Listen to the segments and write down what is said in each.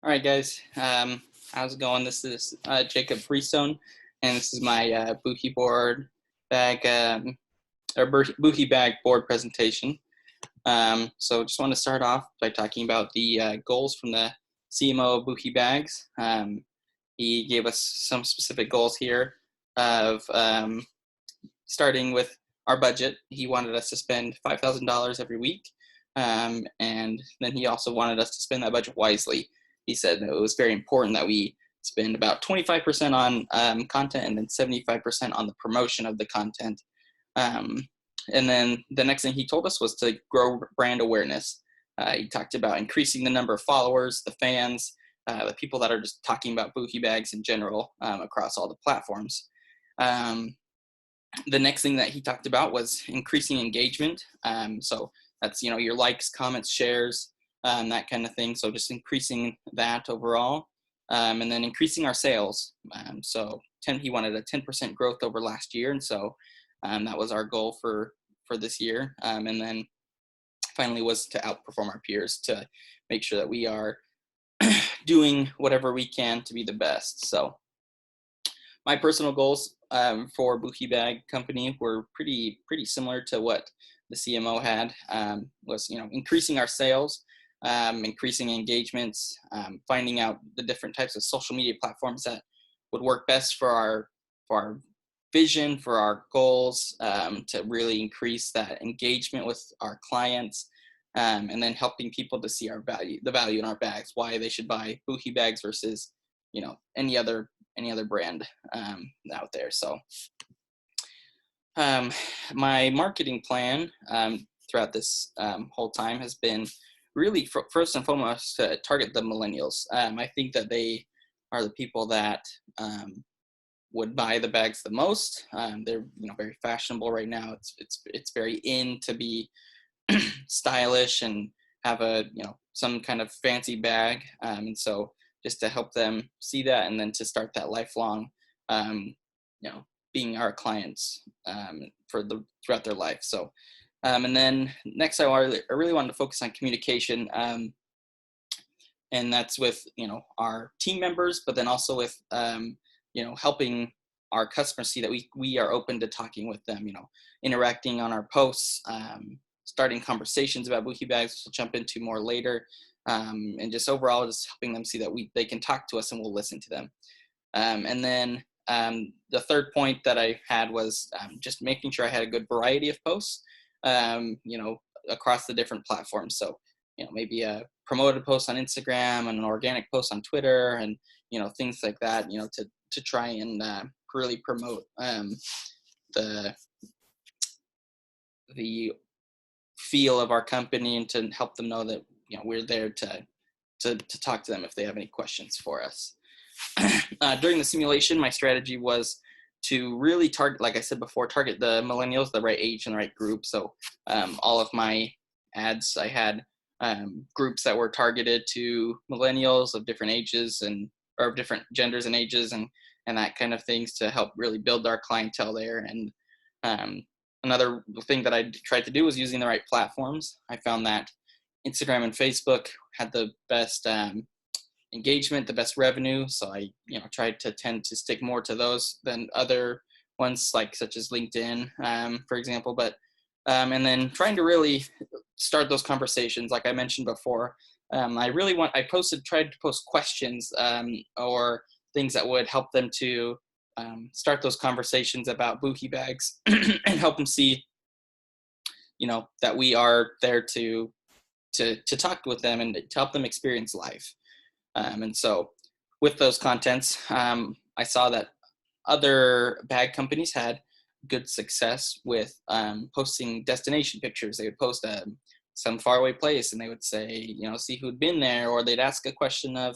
All right, guys. How's it going? This is Jacob Freestone, and this is my BUHI board bag BUHI bag board presentation. So just want to start off by talking about the goals from the CMO of BUHI bags. He gave us some specific goals here of starting with our budget. He wanted us to spend $5,000 every week, and then he also wanted us to spend that budget wisely. He said that it was very important that we spend about 25% on content and then 75% on the promotion of the content. And then the next thing he told us was to grow brand awareness. He talked about increasing the number of followers, the fans, the people that are just talking about BUHI bags in general across all the platforms. The next thing that he talked about was increasing engagement. So that's, your likes, comments, shares, that kind of thing. So just increasing that overall, and then increasing our sales. So he wanted a 10% growth over last year. And so that was our goal for this year. And then finally was to outperform our peers to make sure that we are doing whatever we can to be the best. So my personal goals for BUHI Bag Company were pretty similar to what the CMO had. Was increasing our sales, increasing engagements, finding out the different types of social media platforms that would work best for our vision, for our goals, to really increase that engagement with our clients, and then helping people to see the value in our bags, why they should buy BUHI bags versus any other brand out there. So my marketing plan throughout this whole time has been really first and foremost to target the millennials. I think that they are the people that would buy the bags the most. They're very fashionable right now. It's very in to be stylish and have some kind of fancy bag, and so just to help them see that, and then to start that lifelong, being our clients throughout their life. So, and then next, I really wanted to focus on communication, and that's with our team members, but then also with helping our customers see that we are open to talking with them, interacting on our posts, starting conversations about BUHI bags, which we'll jump into more later, and just overall just helping them see that they can talk to us and we'll listen to them. And then the third point that I had was just making sure I had a good variety of posts, across the different platforms. So, maybe a promoted post on Instagram and an organic post on Twitter, and things like that, to try and really promote the feel of our company, and to help them know that we're there to talk to them if they have any questions for us. During the simulation, my strategy was to really target, like I said before, target the millennials, the right age and the right group. So all of my ads, I had groups that were targeted to millennials of different ages or of different genders and ages, and that kind of things, to help really build our clientele there. And another thing that I tried to do was using the right platforms. I found that Instagram and Facebook had the best engagement, the best revenue. So I, tried to tend to stick more to those than other ones, such as LinkedIn, for example. But and then trying to really start those conversations, like I mentioned before. I tried to post questions or things that would help them to start those conversations about BUHI bags and help them see, that we are there to talk with them and to help them experience life. And so with those contents, I saw that other bag companies had good success with posting destination pictures. They would post some faraway place, and they would say, see who'd been there, or they'd ask a question of,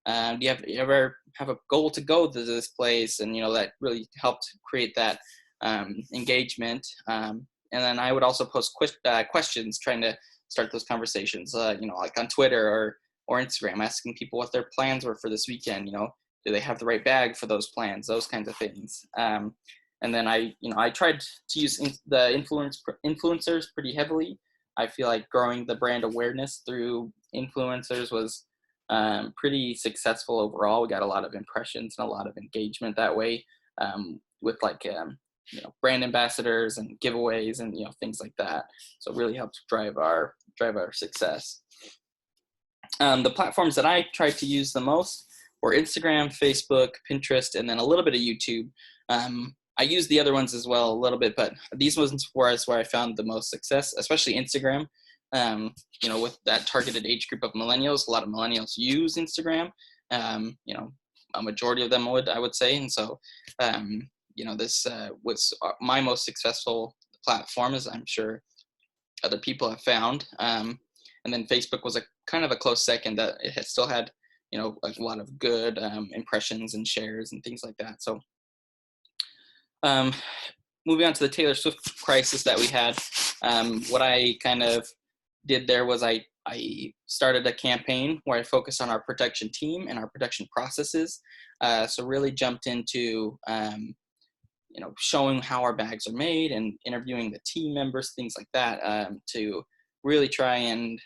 do you ever have a goal to go to this place? And, that really helped create that engagement. And then I would also post questions, trying to start those conversations, like on Twitter or Instagram, asking people what their plans were for this weekend. Do they have the right bag for those plans, those kinds of things. And then I tried to use the influencers pretty heavily. I feel like growing the brand awareness through influencers was pretty successful overall. We got a lot of impressions and a lot of engagement that way, with like brand ambassadors and giveaways and things like that. So it really helped drive our success. The platforms that I tried to use the most were Instagram, Facebook, Pinterest, and then a little bit of YouTube. I used the other ones as well a little bit, but these ones were where I found the most success, especially Instagram. With that targeted age group of millennials, a lot of millennials use Instagram. A majority of them I would say. And so, this was my most successful platform, as I'm sure other people have found. And then Facebook was a kind of a close second. That it had still had, a lot of good impressions and shares and things like that. So, moving on to the Taylor Swift crisis that we had, what I kind of did there was I started a campaign where I focused on our production team and our production processes. So really jumped into showing how our bags are made and interviewing the team members, things like that, to really try and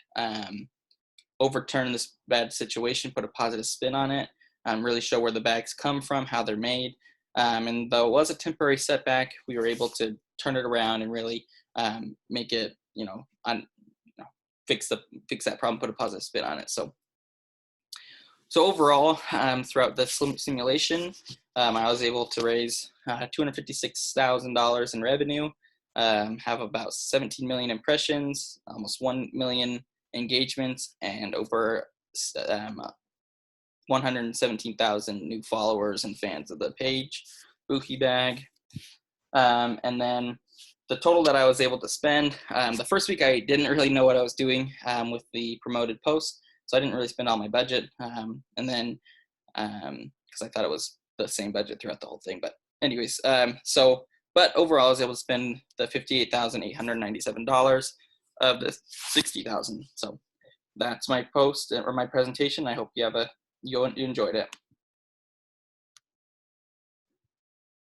overturn this bad situation, put a positive spin on it, really show where the bags come from, how they're made. And though it was a temporary setback, we were able to turn it around and really make it, fix that problem, put a positive spin on it. So overall, throughout the simulation, I was able to raise $256,000 in revenue, have about 17 million impressions, almost 1 million engagements, and over 117,000 new followers and fans of the page, BUHI bag. And then the total that I was able to spend, the first week I didn't really know what I was doing with the promoted post, so I didn't really spend all my budget. And then, because I thought it was the same budget throughout the whole thing. But anyways, but overall I was able to spend the $58,897 of the $60,000. So that's my post or my presentation. I hope you enjoyed it.